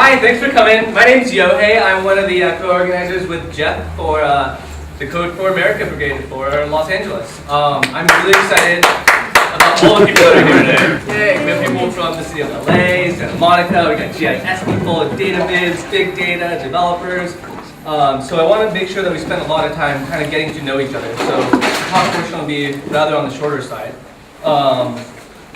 Hi, thanks for coming. My name's Yohei. I'm one of the co-organizers with Jeff for the Code for America Brigade for Los Angeles. I'm really excited about all the people that are here today. Yay! We have people from the city of LA, Santa Monica, we got GIS people, data viz, big data, developers. So I want to make sure that we spend a lot of time kind of getting to know each other. So the talk portion will be rather on the shorter side.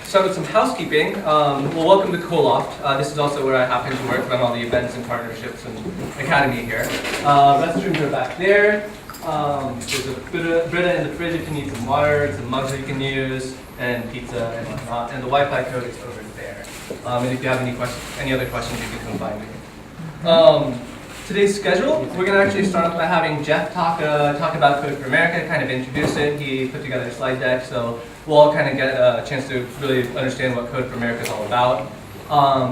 Start with some housekeeping. Well, welcome to Co-Loft. This is also where I happen to work, run all the events and partnerships and academy here. Restrooms are back there. There's a Brita in the fridge if you need some water, some mugs that you can use, and pizza and whatnot. And the Wi-Fi code is over there. And if you have any other questions, you can come find me. Today's schedule, we're going to actually start off by having Jeff talk about Code for America, kind of introduce it. He put together a slide deck, so we'll all kind of get a chance to really understand what Code for America is all about.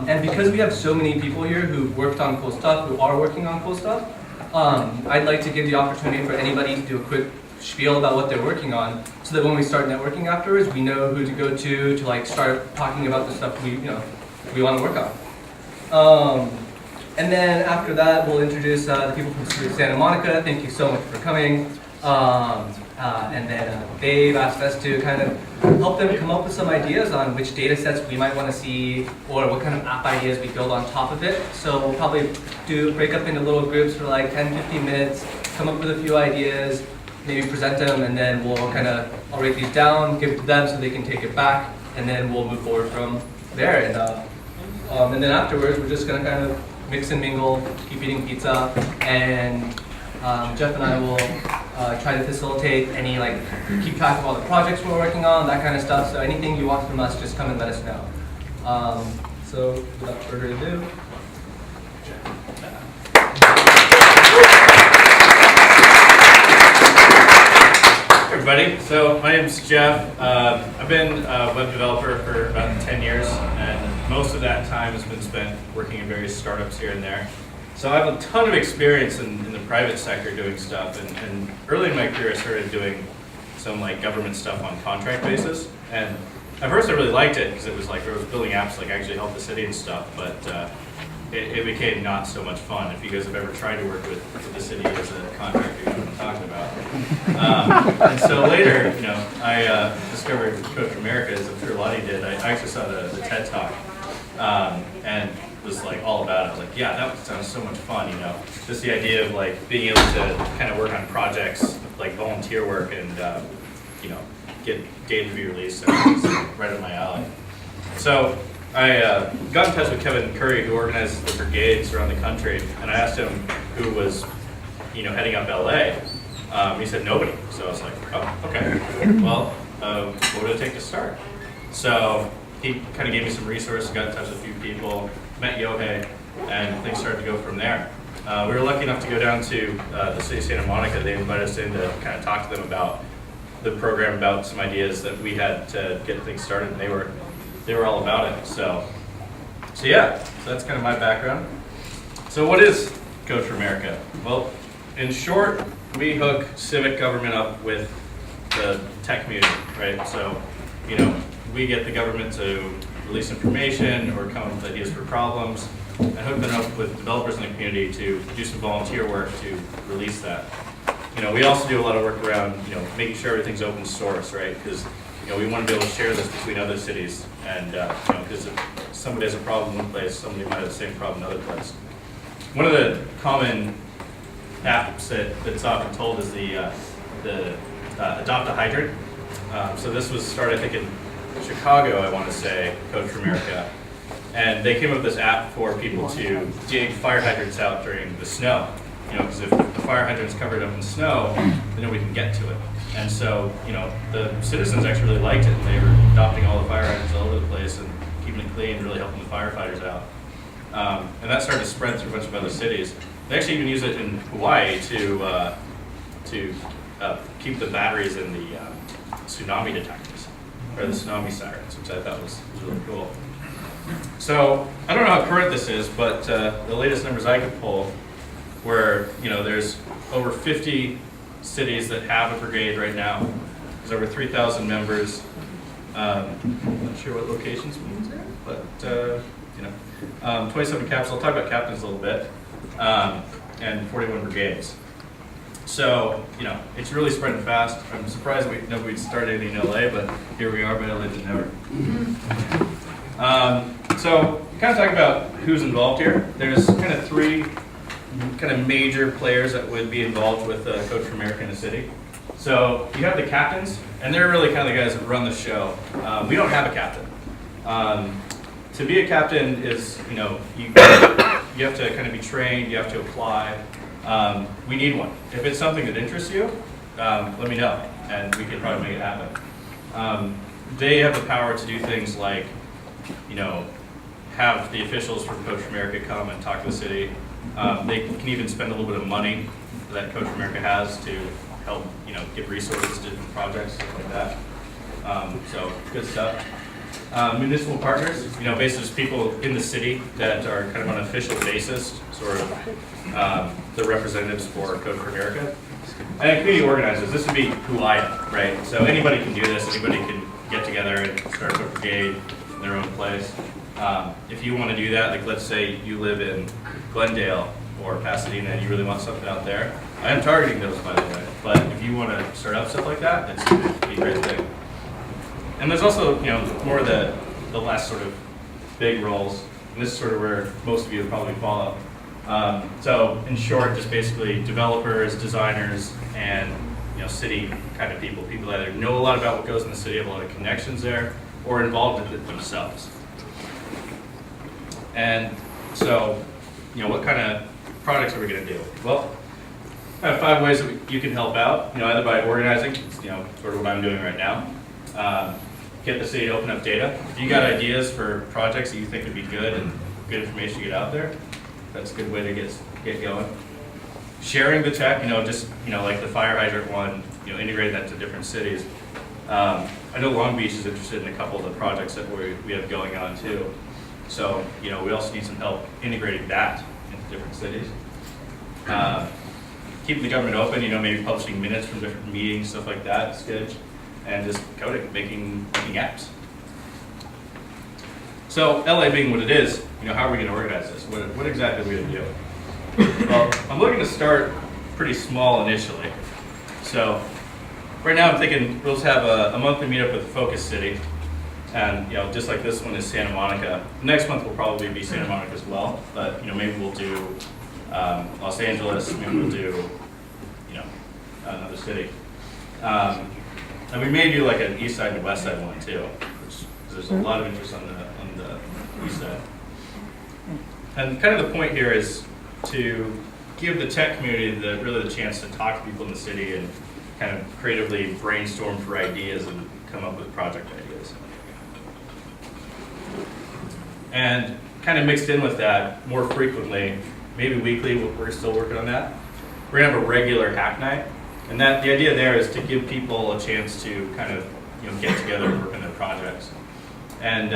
And because we have so many people here who've worked on cool stuff, who are working on cool stuff, I'd like to give the opportunity for anybody to do a quick spiel about what they're working on, so that when we start networking afterwards, we know who to go to like start talking about the stuff we want to work on. And then after that, we'll introduce the people from the city of Santa Monica. Thank you so much for coming. And then they've asked us to kind of help them come up with some ideas on which data sets we might want to see, or what kind of app ideas we build on top of it. So we'll probably break up into little groups for like 10, 15 minutes, come up with a few ideas, maybe present them, and then we'll I'll write these down, give it to them so they can take it back, and then we'll move forward from there. And then afterwards, we're just going to kind of mix and mingle, keep eating pizza, and Jeff and I will try to facilitate any, keep track of all the projects we're working on, that kind of stuff. So anything you want from us, just come and let us know. So without further ado, Hey everybody, so my name's Jeff. I've been a web developer for about 10 years, and most of that time has been spent working in various startups here and there. So I have a ton of experience in the private sector doing stuff, and early in my career I started doing some government stuff on contract basis. And at first I really liked it because it was I was building apps actually help the city and stuff, but it became not so much fun. If you guys have ever tried to work with the city as a contractor, you know what I'm talking about. And so later, I discovered Code for America, as I'm sure Lottie did. I actually saw the TED Talk and was all about it. I was like, yeah, that sounds so much fun, Just the idea of being able to kind of work on projects, volunteer work, and get data to be released. It's right up my alley. So I got in touch with Kevin Curry, who organizes the brigades around the country, and I asked him who was, heading up LA. He said nobody. So I was like, oh, okay. Well, what would it take to start? So he kind of gave me some resources, got in touch with a few people, met Yohei, and things started to go from there. We were lucky enough to go down to the city of Santa Monica. They invited us in to kind of talk to them about the program, about some ideas that we had to get things started, and they were all about it. So yeah, so that's kind of my background. So what is Code for America? Well, in short, we hook civic government up with the tech community, right? So, we get the government to release information or come up with ideas for problems, and hook them up with developers in the community to do some volunteer work to release that. We also do a lot of work around, making sure everything's open source, right? Because we want to be able to share this between other cities, and because if somebody has a problem in one place, somebody might have the same problem in another place. One of the common apps that's often told is the Adopt a Hydrant. So this was started, I think, in Chicago, I want to say, Code for America. And they came up with this app for people to dig fire hydrants out during the snow. Because if the fire hydrant's covered up in snow, then nobody can get to it. And so, the citizens actually really liked it, and they were adopting all the fire hydrants all over the place and keeping it clean, really helping the firefighters out. And that started to spread through a bunch of other cities. They actually even use it in Hawaii to keep the batteries in the tsunami detectors, or the tsunami sirens, which I thought was really cool. So I don't know how current this is, but the latest numbers I could pull were, there's over 50 cities that have a brigade right now. There's over 3,000 members. I'm not sure what locations means there, but you know. 27 captains, I'll talk about captains a little bit, and 41 brigades. So, you know, it's really spreading fast. I'm surprised we'd started in LA, but here we are, better late than never. So, kind of talk about who's involved here. There's kind of three kind of major players that would be involved with Coach for America in the city. So, you have the captains, and they're really kind of the guys that run the show. We don't have a captain. To be a captain is, you know, you have to kind of be trained, you have to apply. We need one. If it's something that interests you, let me know, and we can probably make it happen. They have the power to do things like, you know, have the officials from Coach for America come and talk to the city. They can even spend a little bit of money that Coach for America has to help, you know, give resources to different projects, stuff like that. So good stuff. Municipal partners, you know, basically just people in the city that are kind of on an official basis, sort of the representatives for Code for America. And community organizers, this would be who I am, right? So anybody can do this, anybody can get together and start a brigade in their own place. If you want to do that, like let's say you live in Glendale or Pasadena and you really want something out there, I am targeting those, by the way, but if you want to start up stuff like that, it'd be a great thing. And there's also, you know, more of the last sort of big roles, and this is sort of where most of you would probably follow. So in short, just basically developers, designers, and, you know, city kind of people that either know a lot about what goes in the city, have a lot of connections there, or involved in it themselves. And so, you know, what kind of projects are we going to do? Well, I have 5 ways that you can help out, you know, either by organizing, you know, sort of what I'm doing right now. Get the city to open up data. If you got ideas for projects that you think would be good and good information to get out there, that's a good way to get going. Sharing the tech, you know, just, you know, like the fire hydrant one, you know, integrating that to different cities. I know Long Beach is interested in a couple of the projects that we have going on too. So, you know, we also need some help integrating that into different cities. Keeping the government open, you know, maybe publishing minutes from different meetings, stuff like that is good. And just coding, making apps. So LA being what it is, you know, how are we going to organize this? What exactly are we going to do? Well, I'm looking to start pretty small initially. So right now I'm thinking we'll just have a monthly meetup with Focus City. And, you know, just like this one is Santa Monica. Next month will probably be Santa Monica as well. But, you know, maybe we'll do Los Angeles, maybe we'll do, you know, another city. And we may do like an east side and west side one too, because there's a lot of interest on the east side. And kind of the point here is to give the tech community really the chance to talk to people in the city and kind of creatively brainstorm for ideas and come up with project ideas. And kind of mixed in with that more frequently, maybe weekly, we're still working on that. We're gonna have a regular hack night. And the idea there is to give people a chance to kind of, you know, get together and work on their projects. And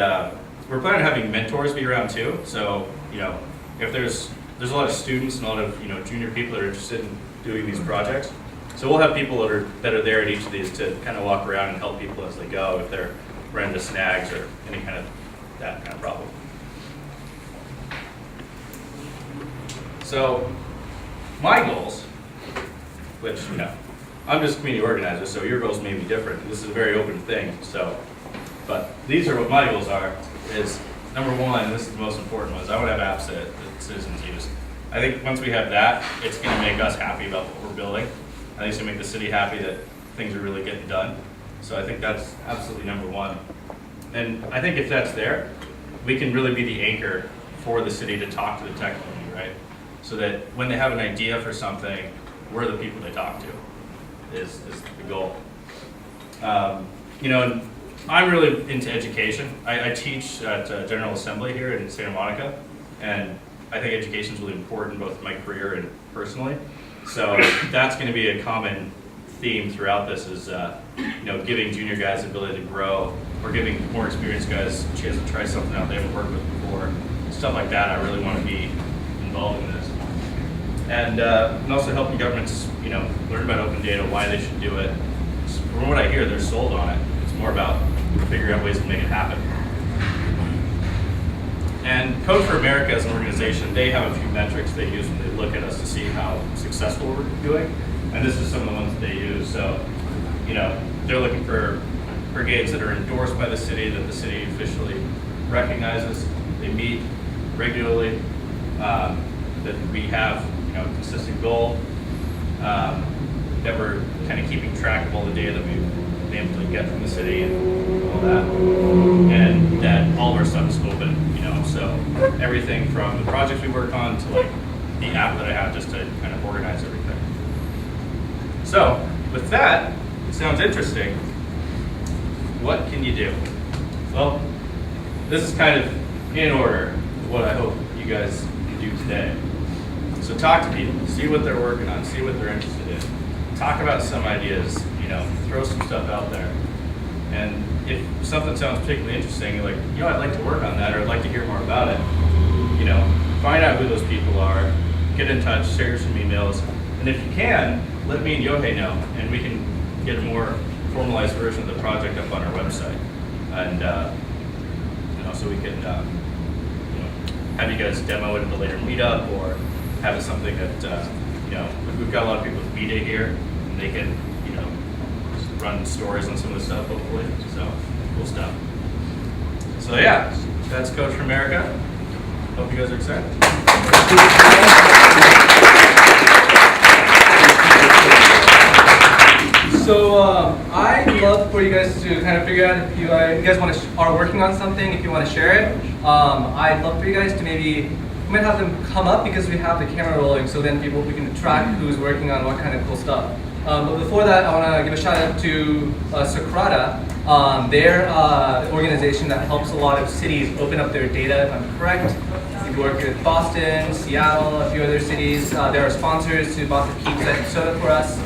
we're planning on having mentors be around too. So, you know, if there's a lot of students and a lot of, you know, junior people that are interested in doing these projects. So we'll have people that are there at each of these to kind of walk around and help people as they go if they're running into snags or any kind of that kind of problem. So my goals, which, you know, I'm just a community organizer, so your goals may be different. This is a very open thing, so, but these are what my goals are, is number one, this is the most important one, is I want to have apps that citizens use. I think once we have that, it's going to make us happy about what we're building. I think it's going to make the city happy that things are really getting done. So I think that's absolutely number one. And I think if that's there, we can really be the anchor for the city to talk to the tech community, right? So that when they have an idea for something, we're the people they talk to, is the goal. You know, and I'm really into education. I teach at General Assembly here in Santa Monica, and I think education is really important both in my career and personally. So that's going to be a common theme throughout this is, you know, giving junior guys the ability to grow, or giving more experienced guys a chance to try something out they haven't worked with before. Stuff like that, I really want to be involved in this. And also helping governments, you know, learn about open data, why they should do it. From what I hear, they're sold on it. It's more about figuring out ways to make it happen. And Code for America as an organization, they have a few metrics they use when they look at us to see how successful we're doing. And this is some of the ones that they use. So, they're looking for brigades that are endorsed by the city, that the city officially recognizes. They meet regularly, that we have a consistent goal, that we're kind of keeping track of all the data that we've been able to get from the city and all that, and that all of our stuff is open, so everything from the projects we work on to like the app that I have just to kind of organize everything. So with that, it sounds interesting. What can you do? Well, this is kind of in order of what I hope you guys can do today. So talk to people, see what they're working on, see what they're interested in. Talk about some ideas, throw some stuff out there. And if something sounds particularly interesting, you're like, I'd like to work on that, or I'd like to hear more about it. Find out who those people are, get in touch, share some emails, and if you can, let me and Yohei know, and we can get a more formalized version of the project up on our website. And so we can have you guys demo it at a later meetup, or have it something that we've got a lot of people with media here, and they can run stories on some of the stuff, hopefully. So cool stuff. So yeah, that's Code for America. Hope you guys are excited. So I'd love for you guys to kind of figure out if you guys are working on something, if you want to share it. I'd love for you guys to we might have them come up because we have the camera rolling, so then we can track who's working on what kind of cool stuff. But before that, I want to give a shout out to Socrata. They're an organization that helps a lot of cities open up their data, if I'm correct. We work with Boston, Seattle, a few other cities. They're our sponsors to Boston Keeps and soda for us.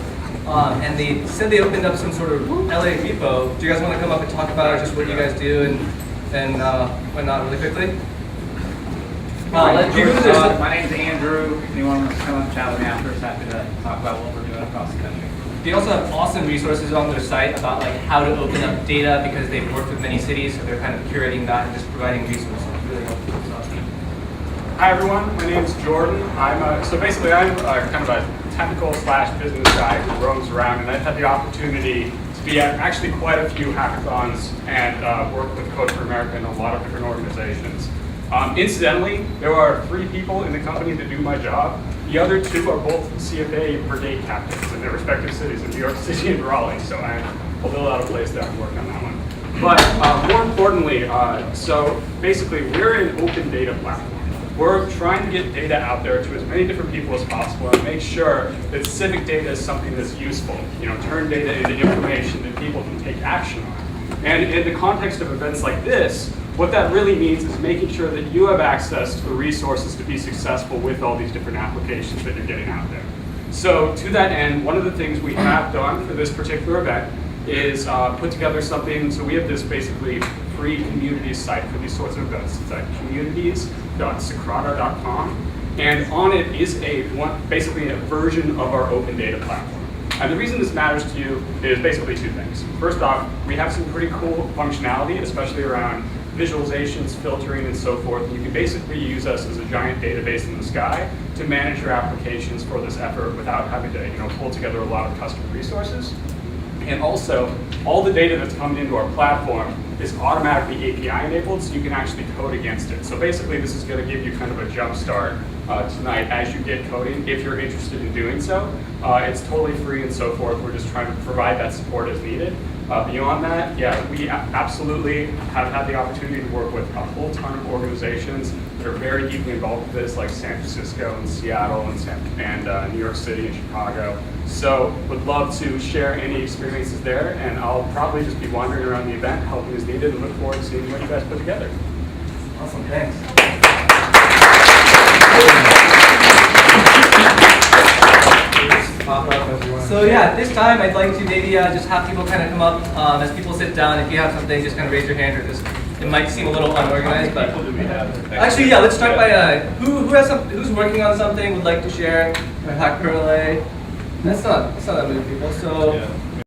And they said they opened up some sort of LA repo. Do you guys want to come up and talk about just what you guys do and whatnot really quickly? My name's Andrew. If anyone wants to come up and chat with me after, it's happy to talk about what we're doing across the country. They also have awesome resources on their site about how to open up data because they've worked with many cities, so they're kind of curating that and just providing resources. Really helpful stuff. Hi everyone, my name is Jordan. I'm kind of a technical / business guy who roams around, and I've had the opportunity to be at actually quite a few hackathons and work with Code for America and a lot of different organizations. Incidentally, there are 3 people in the company that do my job. The other 2 are both CFA brigade captains in their respective cities in New York City and Raleigh, so I'm a little out of place there to work on that one. But more importantly, so basically we're an open data platform. We're trying to get data out there to as many different people as possible and make sure that civic data is something that's useful. Turn data into information that people can take action on. And in the context of events like this, what that really means is making sure that you have access to the resources to be successful with all these different applications that you're getting out there. So to that end, one of the things we have done for this particular event is put together something. So we have this basically free community site for these sorts of events. It's at communities.socrata.com, and on it is basically a version of our open data platform. And the reason this matters to you is basically 2 things. First off, we have some pretty cool functionality, especially around visualizations, filtering, and so forth. And you can basically use us as a giant database in the sky to manage your applications for this effort without having to pull together a lot of custom resources. And also, all the data that's coming into our platform is automatically API enabled, so you can actually code against it. So basically, this is going to give you kind of a jump start tonight as you get coding, if you're interested in doing so. It's totally free and so forth. We're just trying to provide that support as needed. Beyond that, yeah, we absolutely have had the opportunity to work with a whole ton of organizations that are very deeply involved with this, like San Francisco and Seattle and New York City and Chicago. So would love to share any experiences there, and I'll probably just be wandering around the event, helping as needed, and look forward to seeing what you guys put together. Awesome, thanks. So yeah, at this time I'd like to maybe just have people kind of come up as people sit down. If you have something, just kind of raise your hand, or just it might seem a little unorganized, but actually, yeah, let's start by who's working on something, would like to share a hack relay. That's not that many people. So